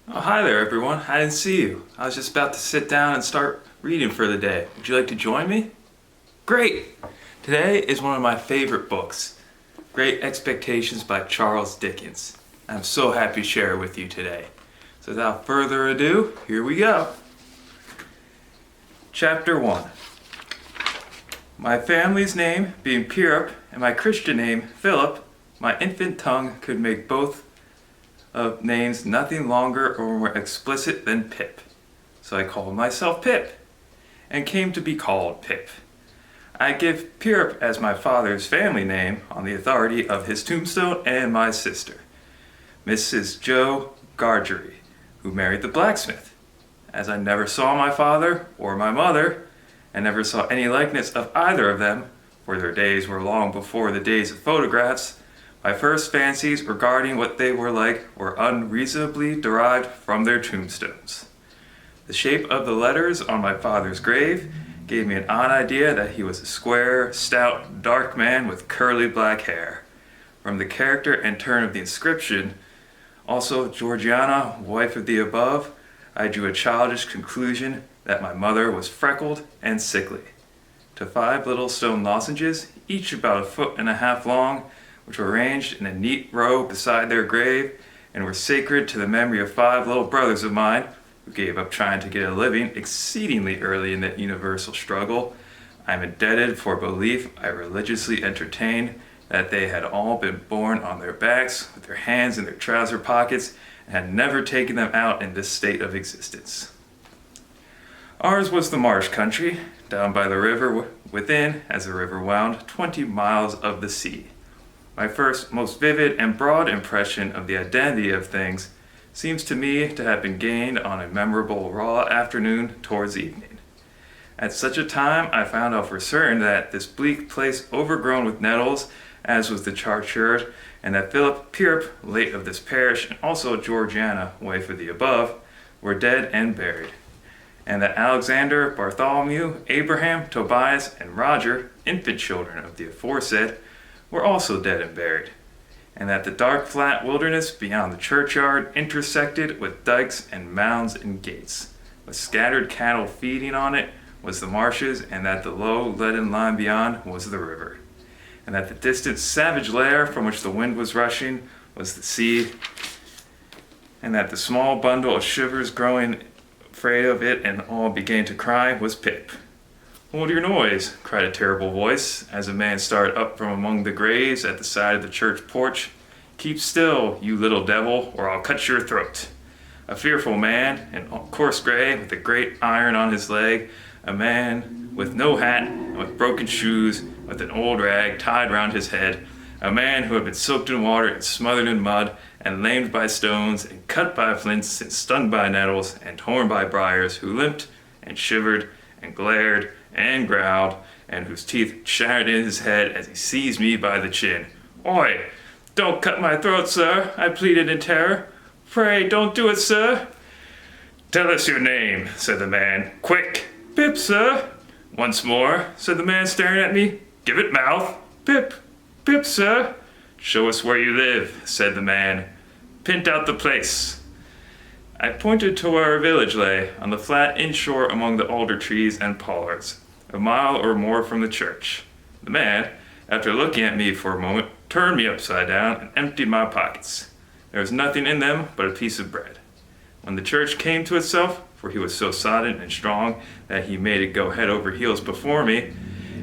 Oh, hi there, everyone. I didn't see you. I was just about to sit down and start reading for the day. Would you like to join me? Great! Today is one of my favorite books, Great Expectations by Charles Dickens. I'm so happy to share it with you today. So without further ado, here we go. Chapter 1. My family's name being Pierre and my Christian name Philip, my infant tongue could make both of names nothing longer or more explicit than Pip. So I called myself Pip, and came to be called Pip. I give Pip as my father's family name on the authority of his tombstone and my sister, Mrs. Joe Gargery, who married the blacksmith. As I never saw my father or my mother, and never saw any likeness of either of them, for their days were long before the days of photographs, my first fancies regarding what they were like were unreasonably derived from their tombstones. The shape of the letters on my father's grave gave me an odd idea that he was a square, stout, dark man with curly black hair. From the character and turn of the inscription, also Georgiana, wife of the above, I drew a childish conclusion that my mother was freckled and sickly. To 5 little stone lozenges, each about 1.5 feet long, which were arranged in a neat row beside their grave, and were sacred to the memory of 5 little brothers of mine, who gave up trying to get a living exceedingly early in the universal struggle. I am indebted for belief I religiously entertained that they had all been born on their backs, with their hands in their trouser pockets, and had never taken them out in this state of existence. Ours was the marsh country, down by the river within, as the river wound, 20 miles of the sea. My first, most vivid and broad impression of the identity of things seems to me to have been gained on a memorable raw afternoon towards evening. At such a time I found out for certain that this bleak place overgrown with nettles, as was the churchyard, and that Philip Pierp, late of this parish, and also Georgiana, wife of the above, were dead and buried, and that Alexander, Bartholomew, Abraham, Tobias, and Roger, infant children of the aforesaid, were also dead and buried, and that the dark flat wilderness beyond the churchyard intersected with dikes and mounds and gates, with scattered cattle feeding on it, was the marshes, and that the low leaden line beyond was the river, and that the distant savage lair from which the wind was rushing was the sea, and that the small bundle of shivers growing afraid of it and all began to cry was Pip. "Hold your noise," cried a terrible voice, as a man started up from among the graves at the side of the church porch. "Keep still, you little devil, or I'll cut your throat." A fearful man, in coarse gray, with a great iron on his leg, a man with no hat, and with broken shoes, with an old rag tied round his head, a man who had been soaked in water and smothered in mud, and lamed by stones, and cut by flints, and stung by nettles, and torn by briars, who limped, and shivered, and glared, and growled, and whose teeth chattered in his head as he seized me by the chin. "Oi! Don't cut my throat, sir," I pleaded in terror. "Pray, don't do it, sir." "Tell us your name," said the man. "Quick!" "Pip, sir." "Once more," said the man, staring at me. "Give it mouth." "Pip. Pip, sir." "Show us where you live," said the man. "Pint out the place." I pointed to where our village lay, on the flat inshore among the alder trees and pollards, a mile or more from the church. The man, after looking at me for a moment, turned me upside down and emptied my pockets. There was nothing in them but a piece of bread. When the church came to itself, for he was so sodden and strong that he made it go head over heels before me,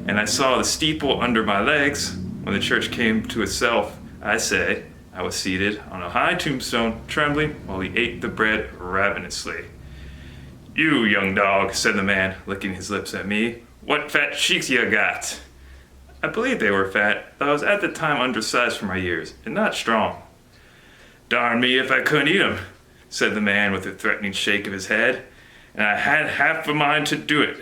and I saw the steeple under my legs, when the church came to itself, I was seated on a high tombstone, trembling while he ate the bread ravenously. "You young dog," said the man, licking his lips at me, "what fat cheeks you got?" I believed they were fat, though I was at the time undersized for my years, and not strong. "Darn me if I couldn't eat 'em," said the man with a threatening shake of his head, "and I had half a mind to do it."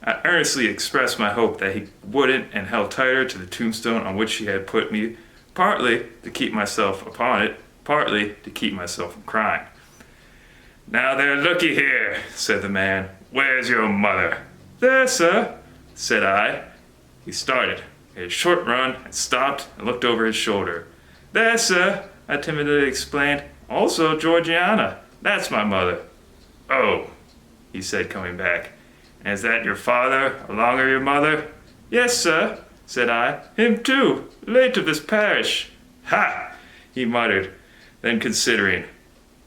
I earnestly expressed my hope that he wouldn't, and held tighter to the tombstone on which he had put me, partly to keep myself upon it, partly to keep myself from crying. "Now there, looky here," said the man. "Where's your mother?" "There, sir," said I. He started, made a short run, and stopped and looked over his shoulder. "There, sir," I timidly explained. "Also Georgiana, That's my mother." "Oh," he said, coming back. "And is that your father along with your mother?" "Yes, sir," said I. "Him too, late of this parish." "Ha!" he muttered. Then considering,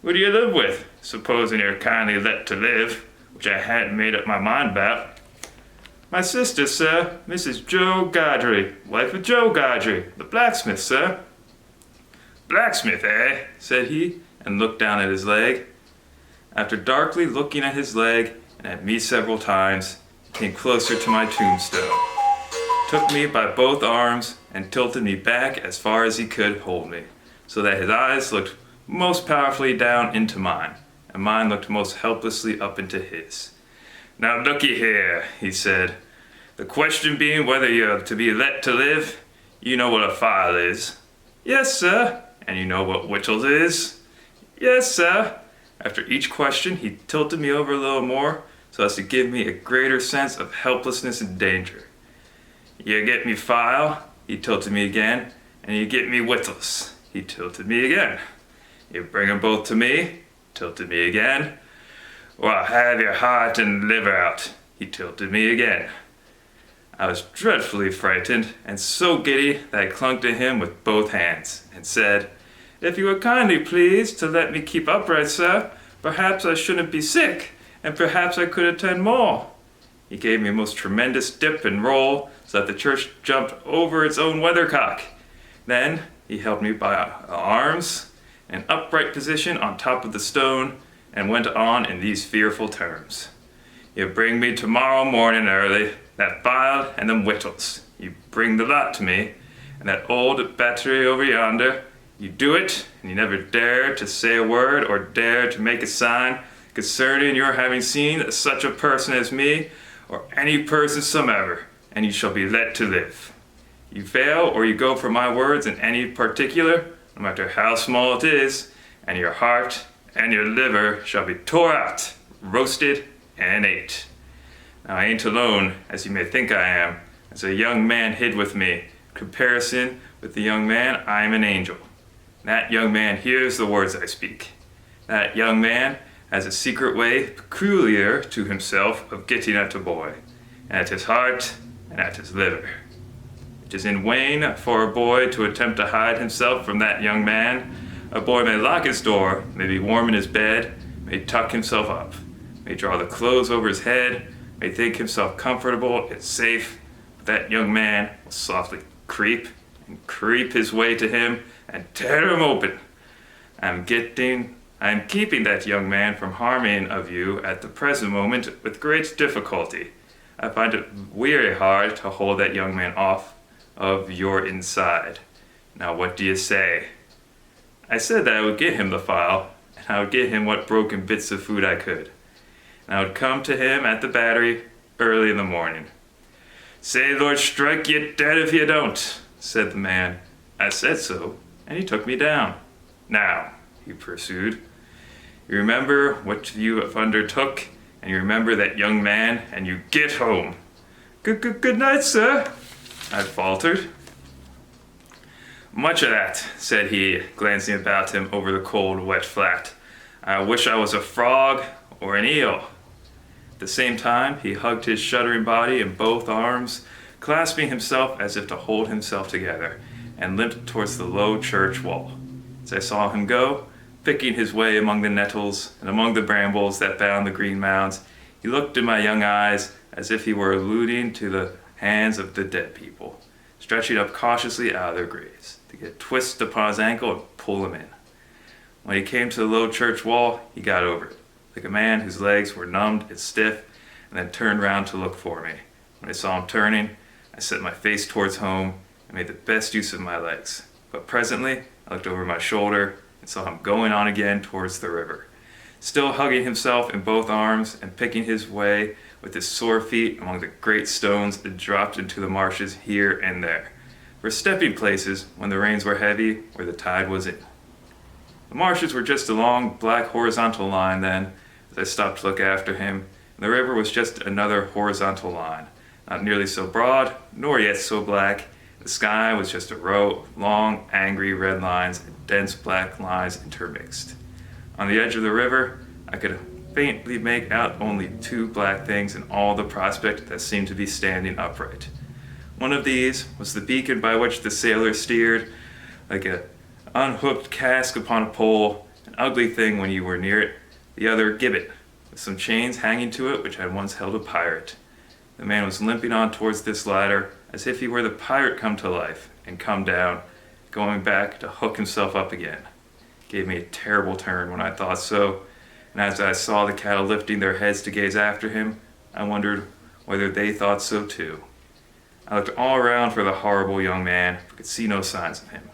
"Who do you live with, supposing you're kindly let to live, which I hadn't made up my mind about?" "My sister, sir, Mrs. Joe Godry, wife of Joe Godry, the blacksmith, sir." "Blacksmith, eh?" said he, and looked down at his leg. After darkly looking at his leg and at me several times, he came closer to my tombstone, took me by both arms, and tilted me back as far as he could hold me, so that his eyes looked most powerfully down into mine, and mine looked most helplessly up into his. "Now looky here," he said. "The question being whether you're to be let to live, you know what a file is." "Yes, sir." "And you know what whittles is?" "Yes, sir." After each question, he tilted me over a little more, so as to give me a greater sense of helplessness and danger. "You get me file," he tilted me again, "and you get me whittles," he tilted me again. "You bring 'em both to me," tilted me again, "or I'll have your heart and liver out," he tilted me again. I was dreadfully frightened, and so giddy that I clung to him with both hands, and said, "If you would kindly please to let me keep upright, sir, perhaps I shouldn't be sick, and perhaps I could attend more." He gave me a most tremendous dip and roll, so that the church jumped over its own weathercock. Then he held me by the arms, in an upright position on top of the stone, and went on in these fearful terms. "You bring me tomorrow morning early that file and them whittles. You bring the lot to me, and that old battery over yonder. You do it, and you never dare to say a word or dare to make a sign concerning your having seen such a person as me, or any person somever, and you shall be let to live. You fail, or you go for my words in any particular, no matter how small it is, and your heart and your liver shall be tore out, roasted, and ate. Now I ain't alone, as you may think I am, as a young man hid with me. In comparison with the young man, I am an angel. That young man hears the words I speak. That young man has a secret way peculiar to himself of getting at a boy, and at his heart, and at his liver. It is in vain for a boy to attempt to hide himself from that young man. A boy may lock his door, may be warm in his bed, may tuck himself up, may draw the clothes over his head, may think himself comfortable and safe, but that young man will softly creep his way to him and tear him open. I am keeping that young man from harming of you at the present moment with great difficulty. I find it very hard to hold that young man off of your inside. Now what do you say?" I said that I would get him the file, and I would get him what broken bits of food I could. And I would come to him at the battery early in the morning. "Say, Lord, strike you dead if you don't," said the man. I said so, and he took me down. "Now," he pursued, "you remember what you have undertook, and you remember that young man, and you get home." Good night, sir," I faltered. "Much of that," said he, glancing about him over the cold, wet flat. "I wish I was a frog or an eel." At the same time, he hugged his shuddering body in both arms, clasping himself as if to hold himself together, and limped towards the low church wall. As I saw him go, picking his way among the nettles and among the brambles that bound the green mounds, he looked in my young eyes as if he were alluding to the hands of the dead people, stretching up cautiously out of their graves, to get a twist upon his ankle and pull him in. When he came to the low church wall, he got over it, like a man whose legs were numbed and stiff, and then turned round to look for me. When I saw him turning, I set my face towards home and made the best use of my legs. But presently, I looked over my shoulder and saw him going on again towards the river, still hugging himself in both arms and picking his way with his sore feet among the great stones that dropped into the marshes here and there, for stepping places when the rains were heavy or the tide was in. The marshes were just a long, black horizontal line then, as I stopped to look after him, and the river was just another horizontal line, not nearly so broad, nor yet so black. The sky was just a row of long, angry red lines and dense black lines intermixed. On the edge of the river, I could faintly make out only two black things in all the prospect that seemed to be standing upright. One of these was the beacon by which the sailor steered, like an unhooked cask upon a pole, an ugly thing when you were near it. The other, gibbet, with some chains hanging to it which had once held a pirate. The man was limping on towards this latter, as if he were the pirate come to life and come down, going back to hook himself up again. It gave me a terrible turn when I thought so, and as I saw the cattle lifting their heads to gaze after him, I wondered whether they thought so too. I looked all around for the horrible young man, but could see no signs of him.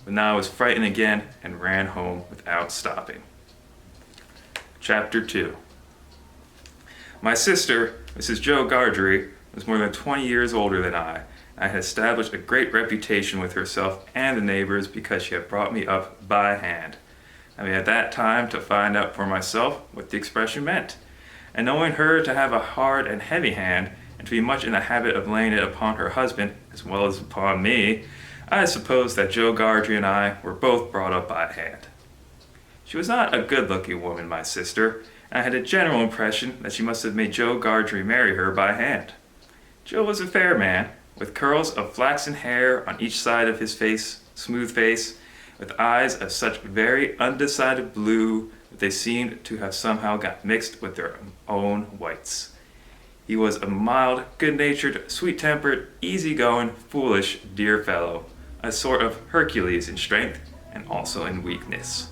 But now I was frightened again and ran home without stopping. Chapter 2. My sister, Mrs. Joe Gargery, was more than 20 years older than I. I had established a great reputation with herself and the neighbors because she had brought me up by hand. I mean, at that time to find out for myself what the expression meant. And knowing her to have a hard and heavy hand, and to be much in the habit of laying it upon her husband, as well as upon me, I supposed that Joe Gargery and I were both brought up by hand. She was not a good-looking woman, my sister, and I had a general impression that she must have made Joe Gargery marry her by hand. Joe was a fair man, with curls of flaxen hair on each side of his face, smooth face, with eyes of such very undecided blue that they seemed to have somehow got mixed with their own whites. He was a mild, good-natured, sweet-tempered, easy-going, foolish, dear fellow, a sort of Hercules in strength and also in weakness.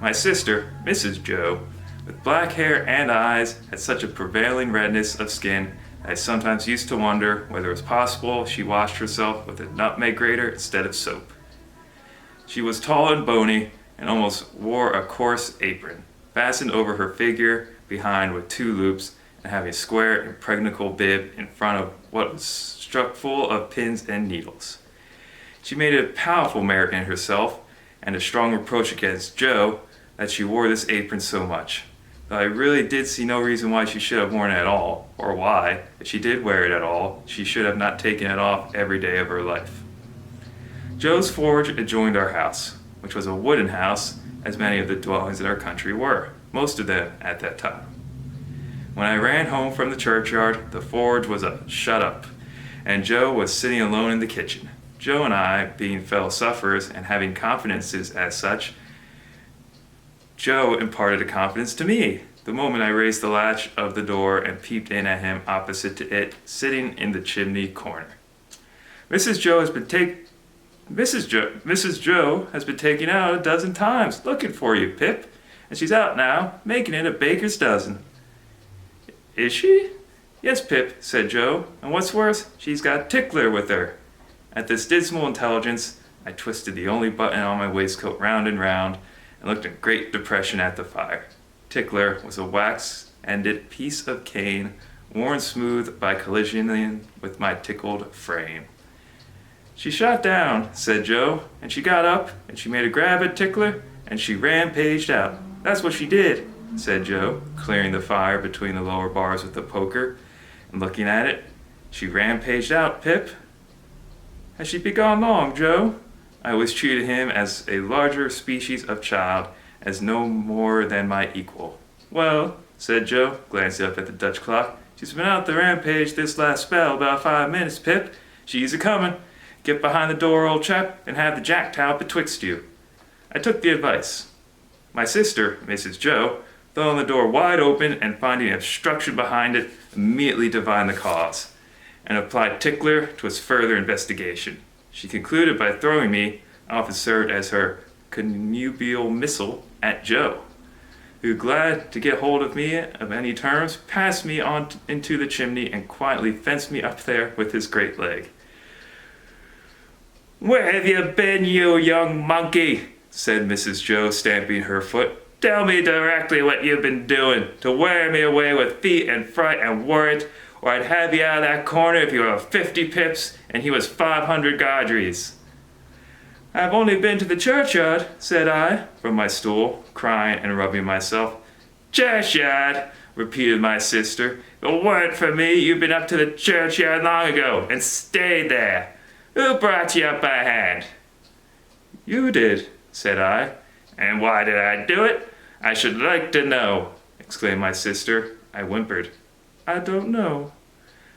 My sister, Mrs. Joe, with black hair and eyes, had such a prevailing redness of skin that I sometimes used to wonder whether it was possible she washed herself with a nutmeg grater instead of soap. She was tall and bony, and almost wore a coarse apron, fastened over her figure behind with two loops, and having a square, impregnable bib in front of what was stuck full of pins and needles. She made a powerful merit in herself, and a strong reproach against Joe, that she wore this apron so much. Though I really did see no reason why she should have worn it at all, or why, if she did wear it at all, she should have not taken it off every day of her life. Joe's forge adjoined our house, which was a wooden house, as many of the dwellings in our country were, most of them at that time. When I ran home from the churchyard, the forge was shut up, and Joe was sitting alone in the kitchen. Joe and I, being fellow sufferers and having confidences as such, Joe imparted a confidence to me the moment I raised the latch of the door and peeped in at him opposite to it, sitting in the chimney corner. Mrs. Joe has been taken out a dozen times looking for you, Pip, and she's out now, making it a baker's dozen. Is she? Yes, Pip, said Joe, and what's worse, she's got Tickler with her. At this dismal intelligence, I twisted the only button on my waistcoat round and round, and looked in great depression at the fire. Tickler was a wax-ended piece of cane, worn smooth by collisioning with my tickled frame. She shot down, said Joe, and she got up, and she made a grab at Tickler, and she rampaged out. That's what she did, said Joe, clearing the fire between the lower bars with the poker, and looking at it. She rampaged out, Pip. Has she been gone long, Joe? I always treated him as a larger species of child, as no more than my equal. Well, said Joe, glancing up at the Dutch clock, she's been out the rampage this last spell about 5 minutes, Pip. She's a-comin'. Get behind the door, old chap, and have the jack-towel betwixt you. I took the advice. My sister, Mrs. Joe, throwing the door wide open and finding obstruction behind it, immediately divined the cause, and applied Tickler to its further investigation. She concluded by throwing me, often served as her connubial missile, at Joe, who, glad to get hold of me of any terms, passed me on into the chimney and quietly fenced me up there with his great leg. "Where have you been, you young monkey?" said Mrs. Joe, stamping her foot. "Tell me directly what you've been doing to wear me away with feet and fright and worrit, or I'd have you out of that corner if you were 50 pips and he was 500 Gargeries." "I've only been to the churchyard," said I, from my stool, crying and rubbing myself. "Churchyard," repeated my sister. "If it weren't for me, you'd been up to the churchyard long ago and stayed there. Who brought you up by hand?" "You did," said I. "And why did I do it? I should like to know, exclaimed my sister. I whimpered. I don't know.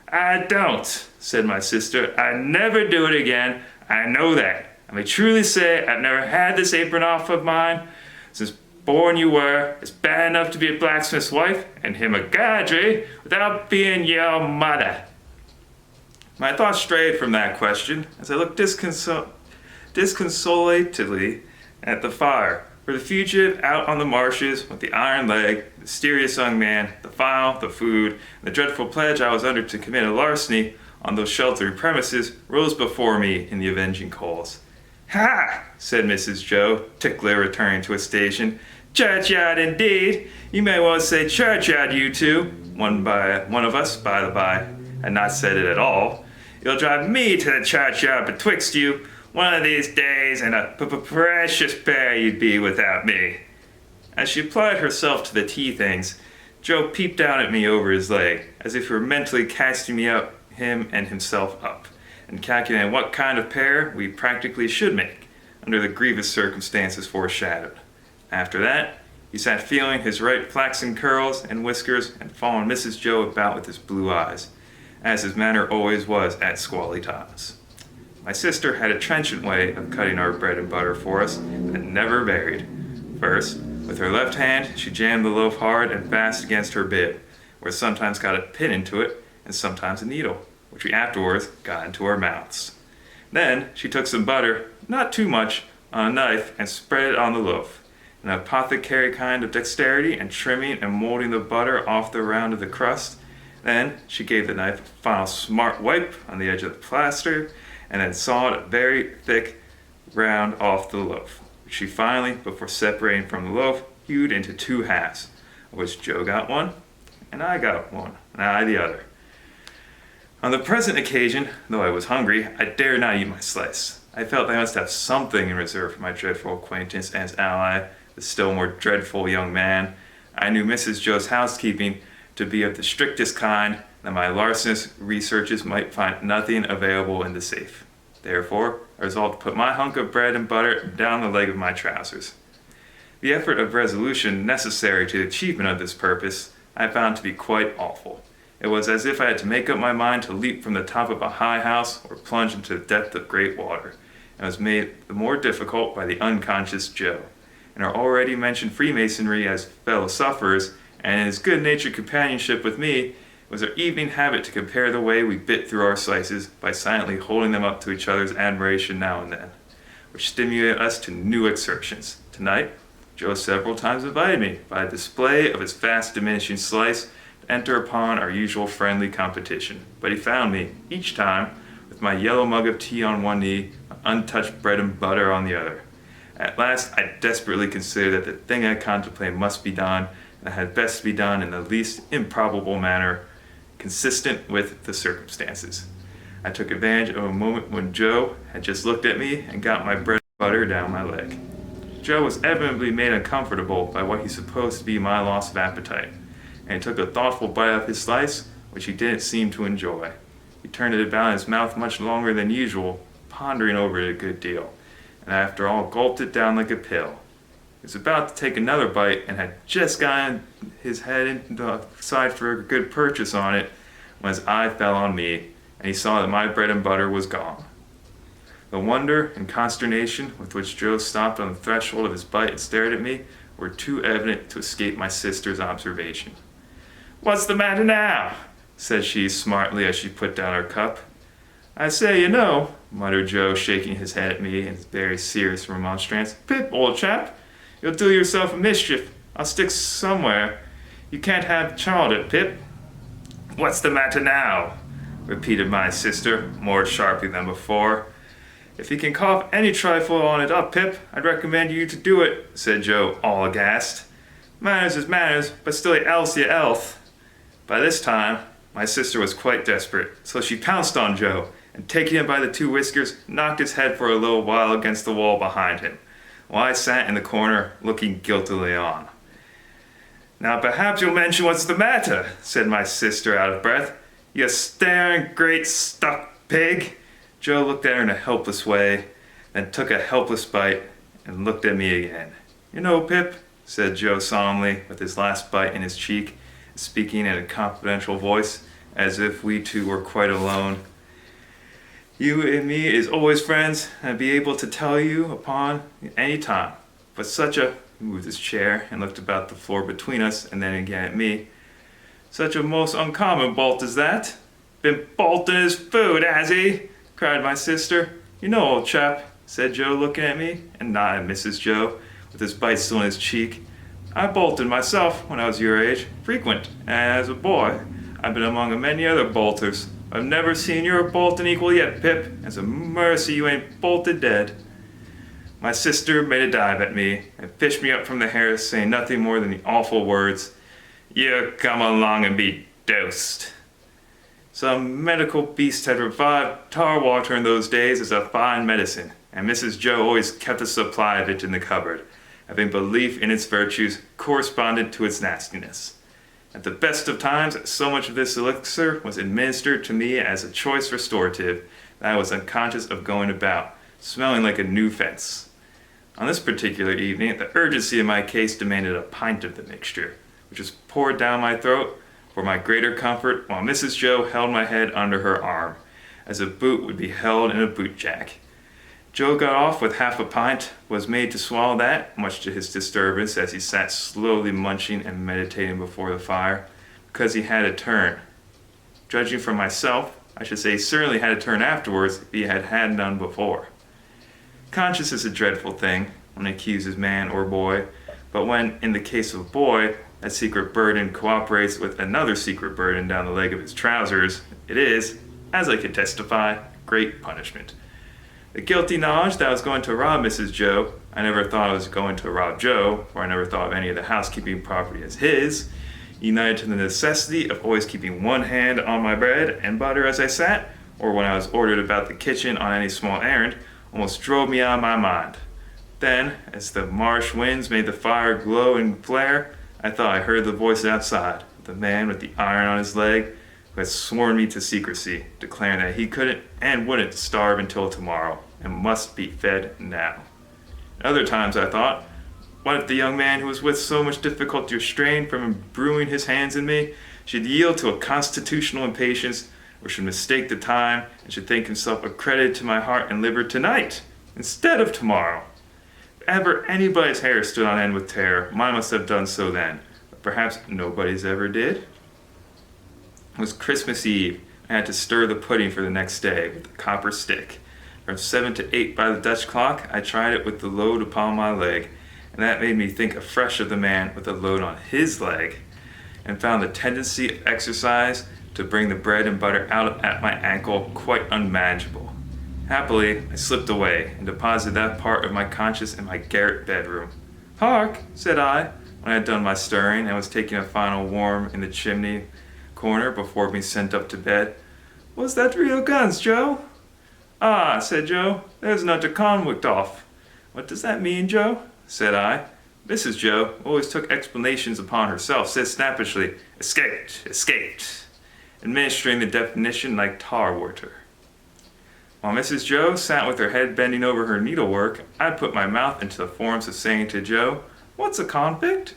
I don't, said my sister. I never do it again. I know that. I may truly say I've never had this apron off of mine since born you were. It's bad enough to be a blacksmith's wife and him a gadry without being your mother. My thoughts strayed from that question as I looked disconsolatedly at the fire. For the fugitive out on the marshes with the iron leg, the mysterious young man, the file, the food, and the dreadful pledge I was under to commit a larceny on those sheltered premises rose before me in the avenging coals. Ha! Said Mrs. Joe, tickler returning to his station. Churchyard indeed! You may well say churchyard, you two. One of us, by the by, had not said it at all. You'll drive me to the churchyard betwixt you. One of these days, and a precious pair you'd be without me. As she applied herself to the tea things, Joe peeped down at me over his leg, as if he were mentally casting him and himself up, and calculating what kind of pair we practically should make, under the grievous circumstances foreshadowed. After that, he sat feeling his right flaxen curls and whiskers and following Mrs. Joe about with his blue eyes, as his manner always was at squally times. My sister had a trenchant way of cutting our bread and butter for us that never varied. First, with her left hand, she jammed the loaf hard and fast against her bib, where it sometimes got a pin into it and sometimes a needle, which we afterwards got into our mouths. Then she took some butter, not too much, on a knife and spread it on the loaf, an apothecary kind of dexterity in trimming and molding the butter off the round of the crust. Then she gave the knife a final smart wipe on the edge of the plaster, and then sawed a very thick round off the loaf, which she finally, before separating from the loaf, hewed into two halves, of which Joe got one, and I got one, and I the other. On the present occasion, though I was hungry, I dared not eat my slice. I felt I must have something in reserve for my dreadful acquaintance and his ally, the still more dreadful young man. I knew Mrs. Joe's housekeeping to be of the strictest kind, that my larcenous researches might find nothing available in the safe. Therefore, I resolved to put my hunk of bread and butter down the leg of my trousers. The effort of resolution necessary to the achievement of this purpose I found to be quite awful. It was as if I had to make up my mind to leap from the top of a high house or plunge into the depth of great water, and was made the more difficult by the unconscious Joe, and our already mentioned Freemasonry as fellow sufferers, and in his good-natured companionship with me. It was our evening habit to compare the way we bit through our slices by silently holding them up to each other's admiration now and then, which stimulated us to new exertions. Tonight, Joe several times invited me, by a display of his fast diminishing slice, to enter upon our usual friendly competition. But he found me, each time, with my yellow mug of tea on one knee, my untouched bread and butter on the other. At last, I desperately considered that the thing I contemplated must be done, and had best be done in the least improbable manner, consistent with the circumstances. I took advantage of a moment when Joe had just looked at me and got my bread and butter down my leg. Joe was evidently made uncomfortable by what he supposed to be my loss of appetite, and he took a thoughtful bite of his slice, which he didn't seem to enjoy. He turned it about in his mouth much longer than usual, pondering over it a good deal, and after all gulped it down like a pill. He was about to take another bite and had just gotten his head into the side for a good purchase on it when his eye fell on me, and he saw that my bread and butter was gone. The wonder and consternation with which Joe stopped on the threshold of his bite and stared at me were too evident to escape my sister's observation. "What's the matter now?" said she smartly as she put down her cup. "I say, you know," muttered Joe, shaking his head at me in very serious remonstrance. "Pip, old chap, you'll do yourself a mischief. I'll stick somewhere. You can't have Charlotte, Pip." "What's the matter now?" repeated my sister, more sharply than before. "If you can cough any trifle on it up, Pip, I'd recommend you to do it," said Joe, all aghast. "Manners is manners, but still else ye elth." By this time, my sister was quite desperate, so she pounced on Joe, and taking him by the two whiskers, knocked his head for a little while against the wall behind him, while I sat in the corner, looking guiltily on. "Now perhaps you'll mention what's the matter," said my sister out of breath. "You staring great stuck pig." Joe looked at her in a helpless way, then took a helpless bite, and looked at me again. "You know, Pip, said Joe solemnly, with his last bite in his cheek, speaking in a confidential voice, as if we two were quite alone. You and me is always friends, and I'd be able to tell you upon any time. But he moved his chair and looked about the floor between us, and then again at me. Such a most uncommon bolt as that. Been bolting his food, has he? Cried my sister. You know, old chap, said Joe, looking at me, and nodded Mrs. Joe, with his bite still in his cheek. I bolted myself when I was your age, frequent, and as a boy. I've been among many other bolters. I've never seen your bolting equal yet, Pip. It's a mercy you ain't bolted dead. My sister made a dive at me and fished me up from the hair, saying nothing more than the awful words, You come along and be dosed. Some medical beast had revived tar water in those days as a fine medicine, and Mrs. Joe always kept a supply of it in the cupboard, having belief in its virtues correspondent to its nastiness. At the best of times, so much of this elixir was administered to me as a choice restorative that I was unconscious of going about, smelling like a new fence. On this particular evening, the urgency of my case demanded a pint of the mixture, which was poured down my throat for my greater comfort, while Mrs. Joe held my head under her arm, as a boot would be held in a boot jack. Joe got off with half a pint, was made to swallow that, much to his disturbance, as he sat slowly munching and meditating before the fire, because he had a turn. Judging from myself, I should say he certainly had a turn afterwards if he had had none before. Conscience is a dreadful thing when it accuses man or boy, but when, in the case of boy, that secret burden cooperates with another secret burden down the leg of his trousers, it is, as I can testify, great punishment. The guilty knowledge that I was going to rob Mrs. Joe, I never thought I was going to rob Joe, for I never thought of any of the housekeeping property as his, united to the necessity of always keeping one hand on my bread and butter as I sat, or when I was ordered about the kitchen on any small errand, almost drove me out of my mind. Then, as the marsh winds made the fire glow and flare, I thought I heard the voice outside, the man with the iron on his leg, who had sworn me to secrecy, declaring that he couldn't and wouldn't starve until tomorrow, and must be fed now. At other times I thought, what if the young man who was with so much difficulty restrained from imbruing his hands in me should yield to a constitutional impatience, or should mistake the time, and should think himself accredited to my heart and liver tonight, instead of tomorrow? If ever anybody's hair stood on end with terror, mine must have done so then, but perhaps nobody's ever did. It was Christmas Eve. I had to stir the pudding for the next day with a copper stick. From 7 to 8 by the Dutch clock, I tried it with the load upon my leg, and that made me think afresh of the man with the load on his leg, and found the tendency of exercise to bring the bread and butter out at my ankle quite unmanageable. Happily, I slipped away and deposited that part of my conscience in my garret bedroom. Hark, said I, when I had done my stirring and was taking a final warm in the chimney corner before being sent up to bed. Was that real guns, Joe? Ah, said Joe, there's another convict off. What does that mean, Joe? Said I. Mrs. Joe, who always took explanations upon herself, said snappishly, Escaped, escaped, administering the definition like tar water. While Mrs. Joe sat with her head bending over her needlework, I put my mouth into the forms of saying to Joe, What's a convict?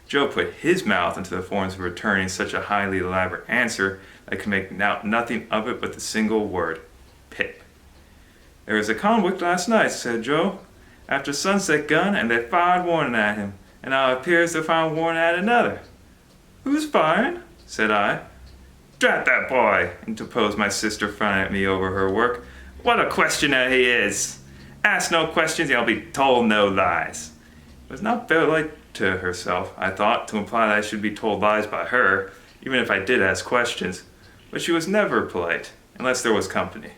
Joe put his mouth into the forms of returning such a highly elaborate answer that I could make out nothing of it but the single word, Pip. There was a convict last night, said Joe, after sunset gun, and they fired warning at him, and now it appears they fired warning at another. Who's firing? Said I. Drat that boy, interposed my sister, frowning at me over her work. What a questioner he is! Ask no questions, and I'll be told no lies. It was not fair like to herself, I thought, to imply that I should be told lies by her, even if I did ask questions, but she was never polite, unless there was company.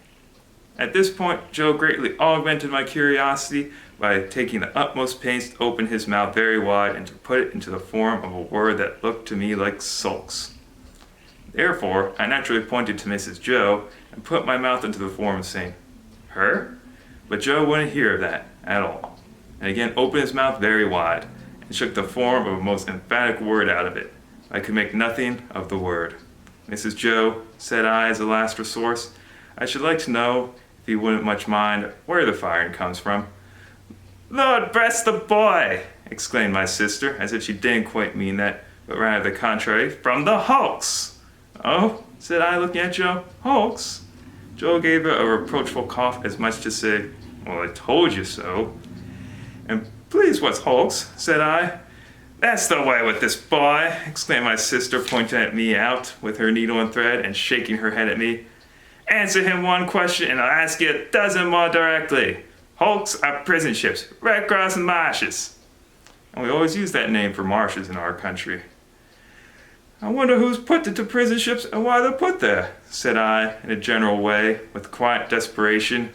At this point, Joe greatly augmented my curiosity by taking the utmost pains to open his mouth very wide and to put it into the form of a word that looked to me like sulks. Therefore, I naturally pointed to Mrs. Joe and put my mouth into the form of saying, Her? But Joe wouldn't hear of that at all, and again opened his mouth very wide, and shook the form of a most emphatic word out of it. I could make nothing of the word. Mrs. Joe, said I as a last resource, I should like to know, if you wouldn't much mind, where the firing comes from. Lord bless the boy! exclaimed my sister, as if she didn't quite mean that, but rather the contrary. From the hulks! Oh, said I, looking at Joe. Hulks? Joe gave a reproachful cough, as much to say, well, I told you so. And please, what's hulks? Said I. That's the way with this boy, exclaimed my sister, pointing at me out with her needle and thread and shaking her head at me. Answer him one question and I'll ask you a dozen more directly. Hulks are prison ships, Red Cross and marshes. And we always use that name for marshes in our country. I wonder who's put into prison ships and why they're put there, said I, in a general way, with quiet desperation.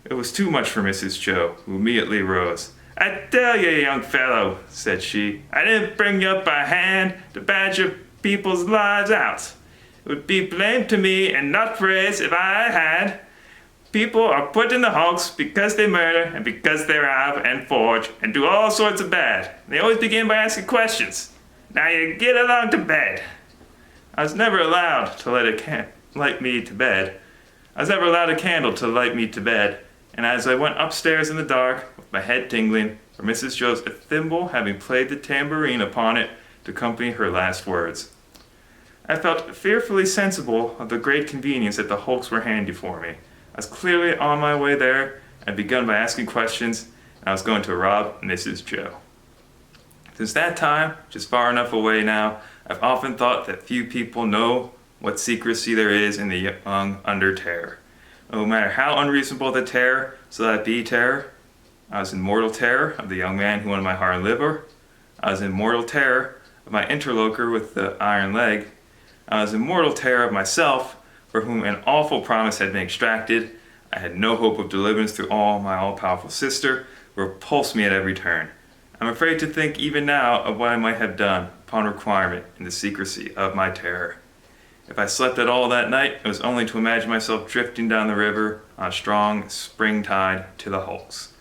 It was too much for Mrs. Joe, who immediately rose. I tell you, young fellow, said she, I didn't bring you up by hand to badge your people's lives out. It would be blame to me and not praise if I had. People are put in the hulks because they murder and because they rob and forge and do all sorts of bad. They always begin by asking questions. Now you get along to bed. I was never allowed to light me to bed. I was never allowed a candle to light me to bed, and as I went upstairs in the dark, with my head tingling, for Mrs. Joe's a thimble having played the tambourine upon it to accompany her last words, I felt fearfully sensible of the great convenience that the hulks were handy for me. I was clearly on my way there. I'd begun by asking questions, and I was going to rob Mrs. Joe. Since that time, which is far enough away now, I've often thought that few people know what secrecy there is in the young under terror. No matter how unreasonable the terror, so that be terror. I was in mortal terror of the young man who wanted my heart and liver. I was in mortal terror of my interlocutor with the iron leg. I was in mortal terror of myself, for whom an awful promise had been extracted. I had no hope of deliverance through my all-powerful sister, who repulsed me at every turn. I'm afraid to think even now of what I might have done upon requirement in the secrecy of my terror. If I slept at all that night, it was only to imagine myself drifting down the river on a strong spring tide to the hulks.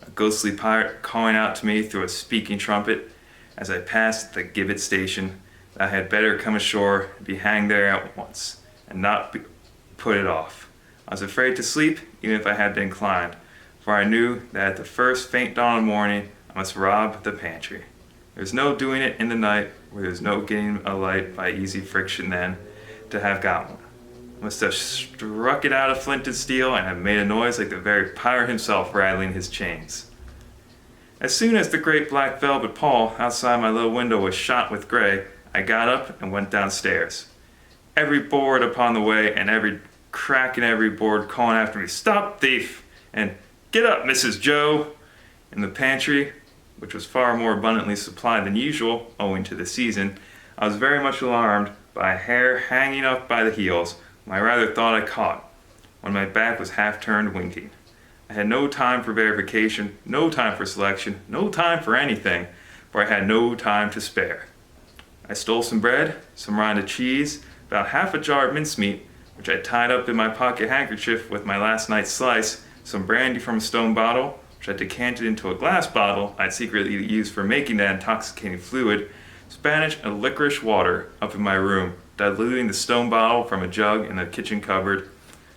A ghostly pirate calling out to me through a speaking trumpet as I passed the gibbet station that I had better come ashore and be hanged there at once, and not put it off. I was afraid to sleep, even if I had been inclined, for I knew that at the first faint dawn of morning I must rob the pantry. There's no doing it in the night, where there's no getting a light by easy friction then, to have got one. I must have struck it out of flint and steel and have made a noise like the very pirate himself rattling his chains. As soon as the great black velvet pall outside my little window was shot with gray, I got up and went downstairs. Every board upon the way and every crack in every board calling after me, "Stop, thief!" and "Get up, Mrs. Joe!" In the pantry, which was far more abundantly supplied than usual, owing to the season, I was very much alarmed by a hair hanging up by the heels, whom I rather thought I caught, when my back was half turned winking. I had no time for verification, no time for selection, no time for anything, for I had no time to spare. I stole some bread, some rind of cheese, about half a jar of mincemeat, which I tied up in my pocket handkerchief with my last night's slice, some brandy from a stone bottle, which I decanted into a glass bottle I'd secretly used for making that intoxicating fluid, Spanish and licorice water up in my room, diluting the stone bottle from a jug in the kitchen cupboard,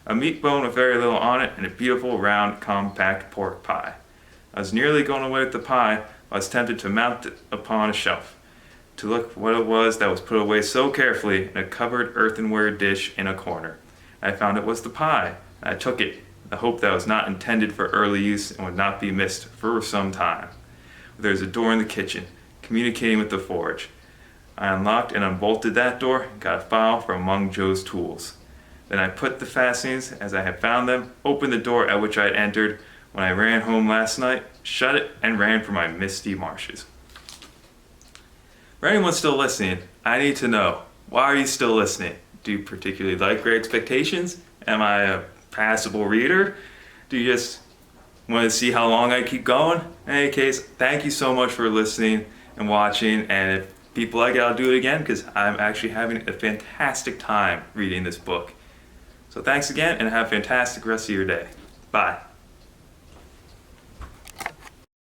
a meat bone with very little on it, and a beautiful, round, compact pork pie. I was nearly going away with the pie, but I was tempted to mount it upon a shelf, to look what it was that was put away so carefully in a covered earthenware dish in a corner. I found it was the pie, and I took it, the hope that it was not intended for early use and would not be missed for some time. There was a door in the kitchen, communicating with the forge. I unlocked and unbolted that door and got a file from among Joe's tools. Then I put the fastenings as I had found them, opened the door at which I had entered when I ran home last night, shut it, and ran for my misty marshes. For anyone still listening, I need to know, why are you still listening? Do you particularly like Great Expectations? Am I a passable reader? Do you just want to see how long I keep going? In any case, thank you so much for listening and watching, and if people like it, I'll do it again because I'm actually having a fantastic time reading this book. So thanks again and have a fantastic rest of your day. Bye.